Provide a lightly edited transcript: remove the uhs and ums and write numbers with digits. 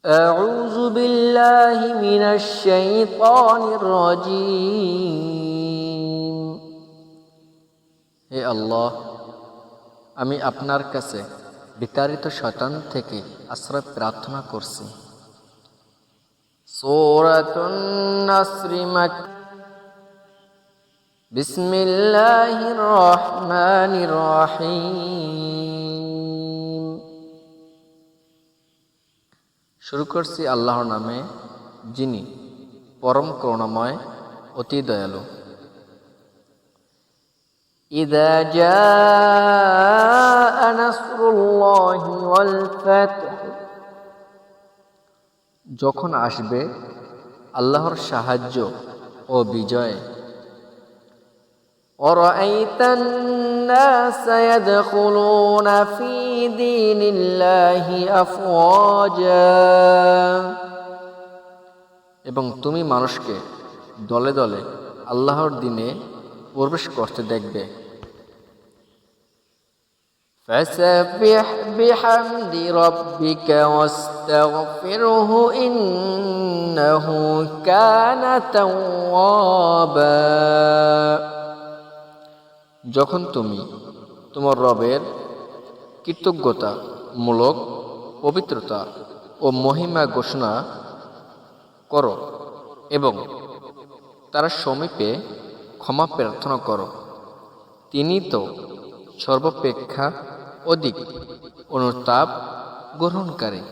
أعوذ بالله من الشيطان الرجيم হে আল্লাহ, আমি আপনার কাছে বিতাড়িত শয়তান থেকে আশ্রয় প্রার্থনা করছি। সূরাতুন নাসর বিসমিল্লাহির রহমানির রহিম। শুরু করছি আল্লাহর নামে, যিনি পরম করুণাময়, অতি দয়ালু। ইযা জাআ নাসরুল্লাহি ওয়াল ফাতহ, যখন আসবে আল্লাহর সাহায্য ও বিজয়। ওয়ারাআইতান নাসা ইয়াদখুলুনা ফি দীনিল্লাহি আফওয়াজা, এবং তুমি মানুষকে দলে দলে আল্লাহর দ্বীনে প্রবেশ করতে দেখবে। ফাসাব্বিহ বিহামদি রাব্বিকা ওয়াস্তাগফিরহু ইন্নাহু কানা তাওয়াবা, যখন তুমি তোমার রবের কৃতজ্ঞতামূলক পবিত্রতা ও মহিমা ঘোষণা করো এবং তার সমীপে ক্ষমা প্রার্থনা করো, তিনি তো সর্বাপেক্ষা অধিক অনুতাপ গ্রহণকারী।